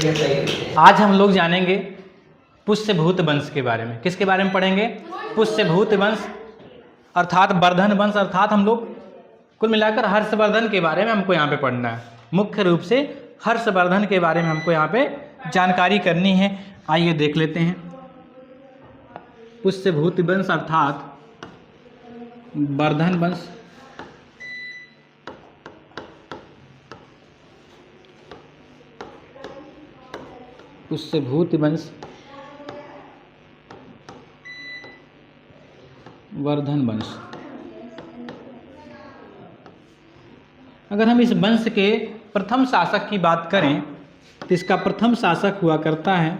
आज हम लोग जानेंगे पुष्यभूत वंश के बारे में। किसके बारे में पढ़ेंगे? पुष्यभूत वंश अर्थात वर्धन वंश, अर्थात हम लोग कुल मिलाकर हर्षवर्धन के बारे में हमको यहाँ पे पढ़ना है। मुख्य रूप से हर्षवर्धन के बारे में हमको यहाँ पे जानकारी करनी है। आइए देख लेते हैं। पुष्यभूत वंश अर्थात वर्धन वंश। पुष्यभूत वंश, वर्धन वंश। अगर हम इस वंश के प्रथम शासक की बात करें तो इसका प्रथम शासक हुआ करता है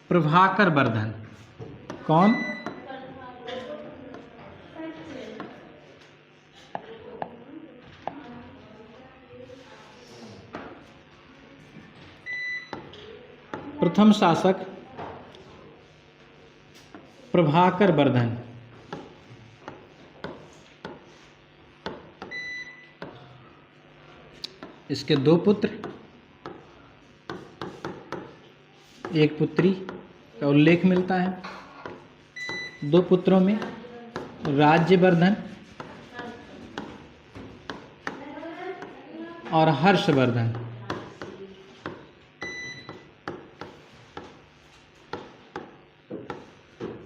प्रभाकर वर्धन। कौन? प्रथम शासक प्रभाकर वर्धन। इसके दो पुत्र, एक पुत्री का उल्लेख मिलता है। दो पुत्रों में राज्यवर्धन और हर्षवर्धन।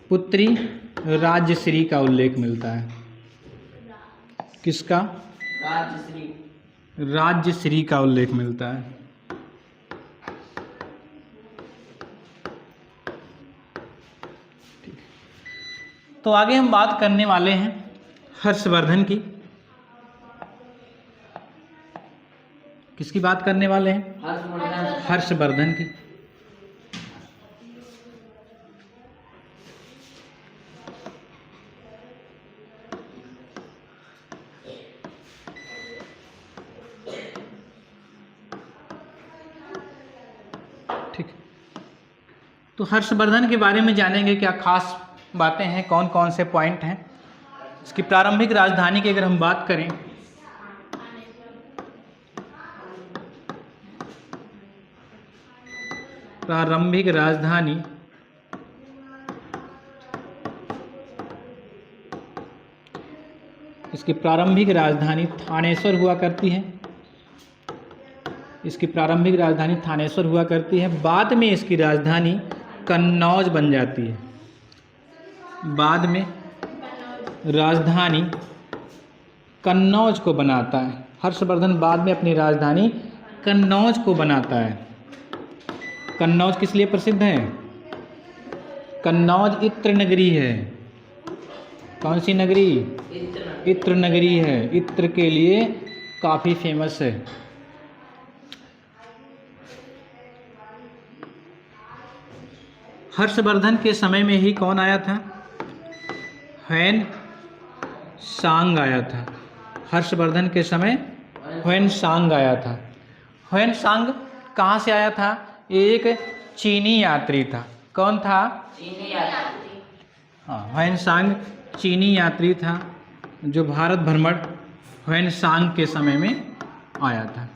पुत्री राज्यश्री का उल्लेख मिलता है। किसका? राज्यश्री का उल्लेख मिलता है। तो आगे हम बात करने वाले हैं हर्षवर्धन की। किसकी बात करने वाले हैं? हर्षवर्धन की। ठीक। तो हर्षवर्धन के बारे में जानेंगे क्या खास बातें हैं, कौन कौन से पॉइंट हैं। इसकी प्रारंभिक राजधानी की अगर हम बात करें प्रारंभिक राजधानी इसकी प्रारंभिक राजधानी थानेश्वर हुआ करती है। इसकी प्रारंभिक राजधानी थानेश्वर हुआ करती है। बाद में इसकी राजधानी कन्नौज बन जाती है। बाद में राजधानी कन्नौज को बनाता है। हर्षवर्धन बाद में अपनी राजधानी कन्नौज को बनाता है। कन्नौज किस लिए प्रसिद्ध है? कन्नौज इत्र नगरी है। कौन सी नगरी? इत्र नगरी है। इत्र के लिए काफ़ी फेमस है। हर्षवर्धन के समय में ही कौन आया था? ह्वेन सांग आया था। हर्षवर्धन के समय ह्वेन सांग आया था। ह्वेन सांग कहाँ से आया था? एक चीनी यात्री था। कौन था? चीनी यात्री। हाँ, ह्वेन सांग चीनी यात्री था जो भारत भ्रमण ह्वेन सांग के समय में आया था।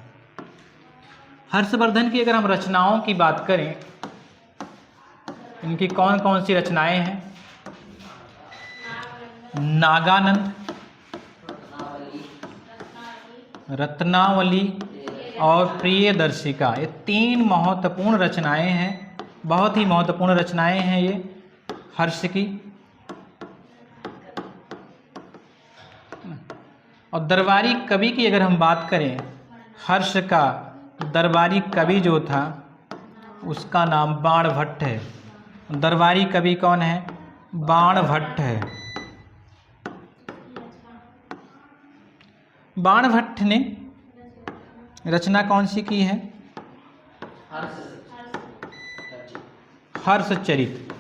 हर्षवर्धन की अगर हम रचनाओं की बात करें, इनकी कौन कौन सी रचनाएं हैं? नागानंद, रत्नावली और प्रियदर्शिका, ये तीन महत्वपूर्ण रचनाएं हैं। बहुत ही महत्वपूर्ण रचनाएं हैं ये हर्ष की। और दरबारी कवि की अगर हम बात करें, हर्ष का दरबारी कवि जो था उसका नाम बाणभट्ट है। दरबारी कवि कौन है? बाणभट्ट है। बाणभट्ट ने रचना कौन सी की है? हर्षचरित।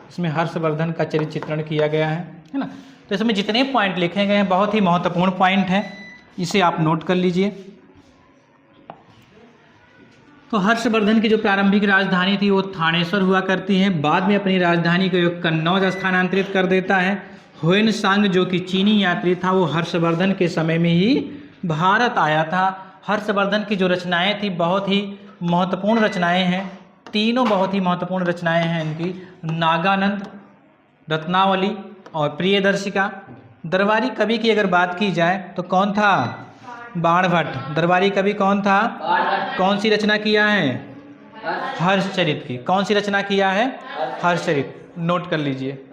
इसमें हर्षवर्धन का चरित्र चित्रण किया गया है ना। तो इसमें जितने पॉइंट लिखे गए हैं बहुत ही महत्वपूर्ण पॉइंट हैं, इसे आप नोट कर लीजिए। तो हर्षवर्धन की जो प्रारंभिक राजधानी थी वो थानेश्वर हुआ करती है। बाद में अपनी राजधानी को कन्नौज स्थानांतरित कर देता है। ह्वेनसांग जो कि चीनी यात्री था, वो हर्षवर्धन के समय में ही भारत आया था। हर्षवर्धन की जो रचनाएं थी बहुत ही महत्वपूर्ण रचनाएं हैं, तीनों बहुत ही महत्वपूर्ण रचनाएं हैं इनकी, नागानंद, रत्नावली और प्रियदर्शिका। दरबारी कवि की अगर बात की जाए तो कौन था? बाणभट्ट। दरबारी कवि कौन था? कौन सी रचना किया है? हर्षचरित की। कौन सी रचना किया है? हर्षचरित। नोट कर लीजिए।